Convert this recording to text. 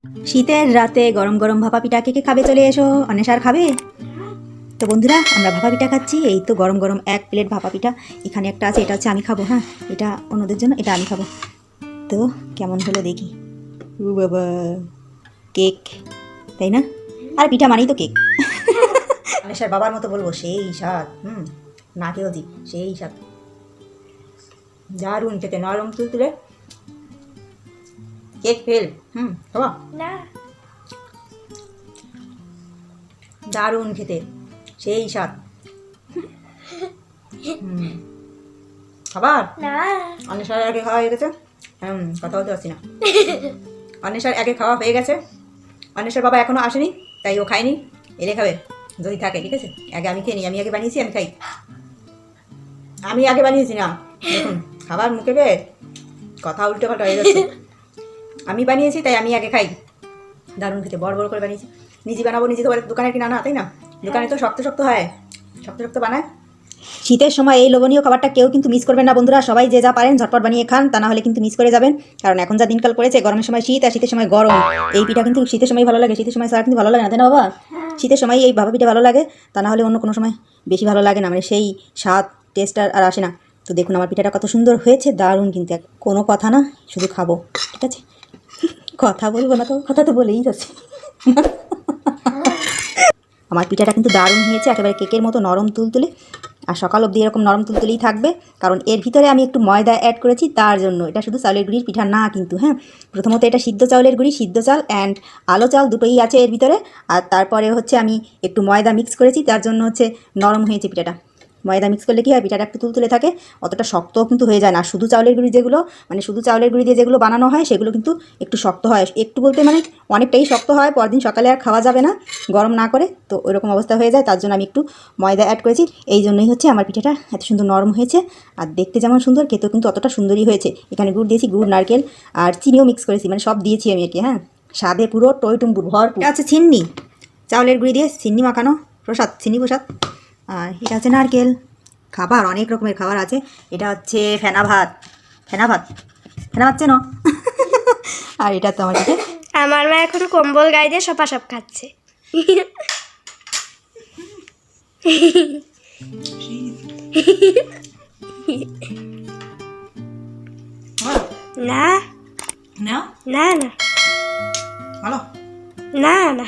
শীতের রাতে গরম গরম ভাপা পিঠা কে কে খাবে চলে এসো। অনেশার খাবে? তো বন্ধুরা আমরা ভাপা পিঠা খাচ্ছি। এই তো গরম গরম এক প্লেট ভাপা পিঠা এখানে একটা আছে, এটা হচ্ছে আমি খাবো। হ্যাঁ, এটা অন্যদের জন্য, এটা আমি খাবো। তো কেমন হলো দেখি। ও বাবা, কেক তাই না? আর পিঠা মানেই তো কেক। অনেশার বাবার মতো বলবো, সেই স্বাদ। না কেউ দি, সেই স্বাদ। দারুণ খেতে, নরম তুলতুলে। Cake fail. খাবা না, দারুণ খেতে, সেই স্বাদ। খাবার না, অন্বেষার আগে খাওয়া হয়ে গেছে। কথা বলতে পারছি না। অন্বেষার আগে খাওয়া হয়ে গেছে। অন্বেষার বাবা এখনো আসেনি, তাই ও খায়নি। এলে খাবে যদি থাকে, ঠিক আছে। আগে আমি খেয়ে নিই, আমি আগে বানিয়েছি, আমি খাই। আমি আগে বানিয়েছি না, দেখুন খাবার মুখে পেয়ে কথা উল্টো পাল্টা হয়ে যাচ্ছে। আমি বানিয়েছি তাই আমি আগে খাই। দারুণ খেতে, বড় বড় করে বানিয়েছি। নিজে বানাবো, নিজে তো দোকানের কিনা না, তাই না? দোকানে তো শক্ত শক্ত হয়, শক্ত শক্ত বানায়। শীতের সময় এই লোভনীয় খাবারটা কেউ কিন্তু মিস করবেন না বন্ধুরা। সবাই যে যা পারেন ঝটপট বানিয়ে খান, তা না হলে কিন্তু মিস করে যাবেন। কারণ এখন যা দিনকাল পড়েছে, গরমের সময় শীত আর শীতের সময় গরম। এই পিঠা কিন্তু শীতের সময় ভালো লাগে, শীতের সময় ছাড়া কিন্তু ভালো লাগে না, তাই না বাবা? শীতের সময় এই ভাপা পিঠা ভালো লাগে, তা না হলে অন্য কোনো সময় বেশি ভালো লাগে না। মানে সেই স্বাদ টেস্ট আর আসে না। তো দেখুন আমার পিঠাটা কত সুন্দর হয়েছে, দারুণ। কিন্তু কোনো কথা না, শুধু খাবো, ঠিক আছে? কথা বলবো না তো, কথা তো বলেই যাচ্ছে। আমার পিঠাটা কিন্তু দারুণ হয়েছে, একেবারে কেকের মতো নরম তুলতুলে। আর সকাল অবধি এরকম নরম তুলতুলেই থাকবে, কারণ এর ভিতরে আমি একটু ময়দা অ্যাড করেছি তার জন্য। এটা শুধু চাউলের গুঁড়ির পিঠা না কিন্তু। হ্যাঁ, প্রথমত এটা সিদ্ধ চাউলের গুঁড়ি, সিদ্ধ চাল অ্যান্ড আলো চাল দুটোই আছে এর ভিতরে। আর তারপরে হচ্ছে আমি একটু ময়দা মিক্স করেছি, তার জন্য হচ্ছে নরম হয়েছে পিঠাটা। ময়দা মিক্স করলে কী হয়, পিঠাটা একটু তুলতুলে থাকে, অতটা শক্তও কিন্তু হয়ে যায় না। শুধু চাউলের গুঁড়ি যেগুলো, মানে শুধু চাউলের গুঁড়ি দিয়ে যেগুলো বানানো হয়, সেগুলো কিন্তু একটু শক্ত হয়। একটু বলতে মানে অনেকটাই শক্ত হয়, পরদিন সকালে আর খাওয়া যাবে না গরম না করে। তো ওইরকম অবস্থা হয়ে যায়, তার জন্য আমি একটু ময়দা অ্যাড করেছি। এই জন্যই হচ্ছে আমার পিঠাটা এত সুন্দর নরম হয়েছে। আর দেখতে যেমন সুন্দর, খেতেও কিন্তু অতটা সুন্দরই হয়েছে। এখানে গুড় দিয়েছি, গুড়, নারকেল আর চিনিও মিক্স করেছি, মানে সব দিয়েছি আমি এটি। হ্যাঁ, স্বাদে পুরো টইটুম্বুর ভরপুর। এটা হচ্ছে চিন্নি, চাউলের গুঁড়ি দিয়ে চিন্নি মাখানো প্রসাদ, চিনি প্রসাদ। আর এটা হচ্ছে নারকেল। খাবার অনেক রকমের খাবার আছে। এটা হচ্ছে ফেনা ভাত, ফেনা ভাত, ফেনা ভাত চেনো? আর এটা তো আমার কাছে, আমার মা এখন কম্বল গায়ে দিয়ে সপাসপ খাচ্ছে। না না না না ভালো না না